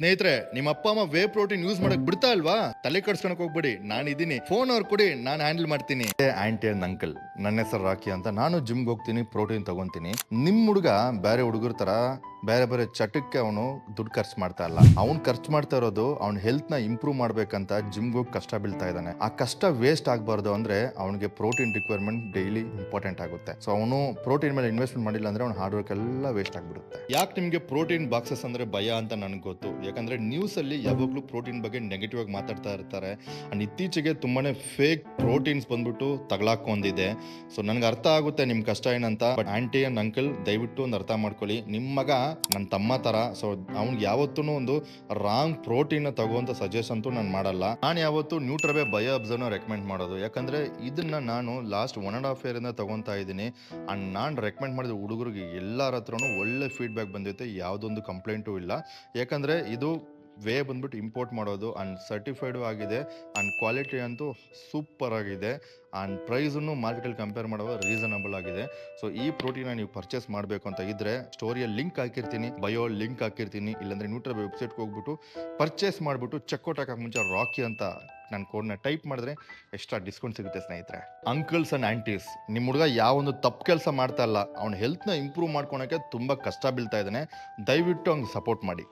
ಸ್ನೇಹಿತರೆ, ನಿಮ್ಮ ಅಪ್ಪ ಅಮ್ಮ ವೇ ಪ್ರೋಟೀನ್ ಯೂಸ್ ಮಾಡಕ್ ಬಿಡ್ತಾ ಇಲ್ವಾ? ತಲೆ ಕೆಡ್ಸ್ಕೊಳಕ್ ಹೋಗ್ಬೇಡಿ, ನಾನು ಇದೀನಿ. ಫೋನ್ ಅವ್ರು ಕೊಡಿ, ನಾನು ಹ್ಯಾಂಡಲ್ ಮಾಡ್ತೀನಿ. ಆಂಟಿ ಅಂಡ್ ಅಂಕಲ್, ನನ್ನ ಹೆಸರು ರಾಕಿ ಅಂತ. ನಾನು ಜಿಮ್ಗೆ ಹೋಗ್ತೀನಿ, ಪ್ರೋಟೀನ್ ತಗೊಂತೀನಿ. ನಿಮ್ ಹುಡುಗ ಬೇರೆ ಹುಡುಗರ ತರ ಬೇರೆ ಬೇರೆ ಚಟಕ್ಕೆ ಅವನು ದುಡ್ಡು ಖರ್ಚು ಮಾಡ್ತಾ ಇಲ್ಲ. ಅವ್ನು ಖರ್ಚು ಮಾಡ್ತಾ ಇರೋದು ಅವ್ನ ಹೆಲ್ತ್ ನ ಇಂಪ್ರೂವ್ ಮಾಡ್ಬೇಕಂತ ಜಿಮ್ಗೆ ಹೋಗಿ ಕಷ್ಟ ಬೀಳ್ತಾ ಇದ್ದಾನೆ. ಆ ಕಷ್ಟ ವೇಸ್ಟ್ ಆಗಬಾರ್ದು ಅಂದ್ರೆ ಅವನಿಗೆ ಪ್ರೋಟೀನ್ ರಿಕ್ವೈರ್ಮೆಂಟ್ ಡೈಲಿ ಇಂಪಾರ್ಟೆಂಟ್ ಆಗುತ್ತೆ. ಸೊ ಅವನು ಪ್ರೋಟೀನ್ ಮೇಲೆ ಇನ್ವೆಸ್ಟ್ಮೆಂಟ್ ಮಾಡಿಲ್ಲ ಅಂದ್ರೆ ಅವ್ನ ಹಾರ್ಡ್ ವರ್ಕ್ ಎಲ್ಲ ವೇಸ್ಟ್ ಆಗ್ಬಿಡುತ್ತೆ. ಯಾಕೆ ನಿಮ್ಗೆ ಪ್ರೋಟೀನ್ ಬಾಕ್ಸಸ್ ಅಂದ್ರೆ ಭಯ ಅಂತ ನನಗೆ ಗೊತ್ತು. ಯಾಕಂದ್ರೆ ನ್ಯೂಸ್ ಅಲ್ಲಿ ಯಾವಾಗ್ಲೂ ಪ್ರೋಟೀನ್ ಬಗ್ಗೆ ನೆಗೆಟಿವ್ ಆಗಿ ಮಾತಾಡ್ತಾ ಇರ್ತಾರೆ. ಅಂಡ್ ಇತ್ತೀಚೆಗೆ ತುಂಬಾನೇ ಫೇಕ್ ಪ್ರೋಟೀನ್ಸ್ ಬಂದ್ಬಿಟ್ಟು ತಗಲಾಕೊಂಡಿದೆ. ಸೊ ನನಗೆ ಅರ್ಥ ಆಗುತ್ತೆ ನಿಮ್ ಕಷ್ಟ ಏನಂತ. ಬಟ್ ಆಂಟಿ ಅಂಡ್ ಅಂಕಲ್, ದಯವಿಟ್ಟು ಒಂದು ಅರ್ಥ ಮಾಡ್ಕೊಳ್ಳಿ. ನಿಮ್ಮ ಮಗ ನನ್ನ ತಮ್ಮ ತರ. ಸೊ ಅವ್ನಿಗೆ ಯಾವತ್ತೂ ಒಂದು ರಾಂಗ್ ಪ್ರೋಟೀನ್ ತಗೋಂತ ಸಜೆಸ್ಟ್ ಅಂತೂ ನಾನು ಮಾಡಲ್ಲ. ನಾನು ಯಾವತ್ತು ನ್ಯೂಟ್ರಬೆ ಬಯೋ ಅಬ್ಸರ್ವ್ ರೆಕಮೆಂಡ್ ಮಾಡೋದು. ಯಾಕಂದ್ರೆ ಇದನ್ನ ನಾನು ಲಾಸ್ಟ್ 1.5 year ಇಂದ ತಗೊಂತಾ ಇದ್ದೀನಿ. ಅಂಡ್ ನಾನು ರೆಕಮೆಂಡ್ ಮಾಡಿದ ಹುಡುಗರಿಗೆ ಎಲ್ಲರ ಹತ್ರನೂ ಒಳ್ಳೆ ಫೀಡ್ಬ್ಯಾಕ್ ಬಂದೈತೆ. ಯಾವುದೊಂದು ಕಂಪ್ಲೇಂಟು ಇಲ್ಲ. ಯಾಕಂದ್ರೆ ಇದು ವೇ ಬಂದ್ಬಿಟ್ಟು ಇಂಪೋರ್ಟ್ ಮಾಡೋದು ಅಂಡ್ ಸರ್ಟಿಫೈಡು ಆಗಿದೆ. ಅಂಡ್ ಕ್ವಾಲಿಟಿ ಅಂತೂ ಸೂಪರ್ ಆಗಿದೆ. ಅಂಡ್ ಪ್ರೈಸನ್ನು ಮಾರ್ಕೆಟಲ್ಲಿ ಕಂಪೇರ್ ಮಾಡುವ ರೀಸನಬಲ್ ಆಗಿದೆ. ಸೊ ಈ ಪ್ರೋಟೀನ್ ನೀವು ಪರ್ಚೇಸ್ ಮಾಡಬೇಕು ಅಂತ ಇದ್ರೆ ಸ್ಟೋರಿಯಲ್ಲಿ ಲಿಂಕ್ ಹಾಕಿರ್ತೀನಿ, ಬಯೋ ಲಿಂಕ್ ಹಾಕಿರ್ತೀನಿ. ಇಲ್ಲಾಂದ್ರೆ ನ್ಯೂಟ್ರಲ್ ವೆಬ್ಸೈಟ್ಗೆ ಹೋಗ್ಬಿಟ್ಟು ಪರ್ಚೇಸ್ ಮಾಡಿಬಿಟ್ಟು ಚೆಕ್ಔಟ್ ಹಾಕಕ್ಕೆ ಮುಂಚೆ ರಾಕಿ ಅಂತ ನನ್ನ ಕೋಡ್ನ ಟೈಪ್ ಮಾಡಿದ್ರೆ ಎಕ್ಸ್ಟ್ರಾ ಡಿಸ್ಕೌಂಟ್ ಸಿಗುತ್ತೆ ಸ್ನೇಹಿತರೆ. ಅಂಕಲ್ಸ್ ಅಂಡ್ ಆಂಟೀಸ್, ನಿಮ್ಮ ಹುಡುಗ ಯಾವೊಂದು ತಪ್ಪು ಕೆಲಸ ಮಾಡ್ತಾ ಇಲ್ಲ. ಅವ್ನ ಹೆಲ್ತ್ನ ಇಂಪ್ರೂವ್ ಮಾಡ್ಕೊಳಕ್ಕೆ ತುಂಬ ಕಷ್ಟ ಬೀಳ್ತಾ ಇದ್ದಾನೆ. ದಯವಿಟ್ಟು ಅವ್ನಿಗೆ ಸಪೋರ್ಟ್ ಮಾಡಿ.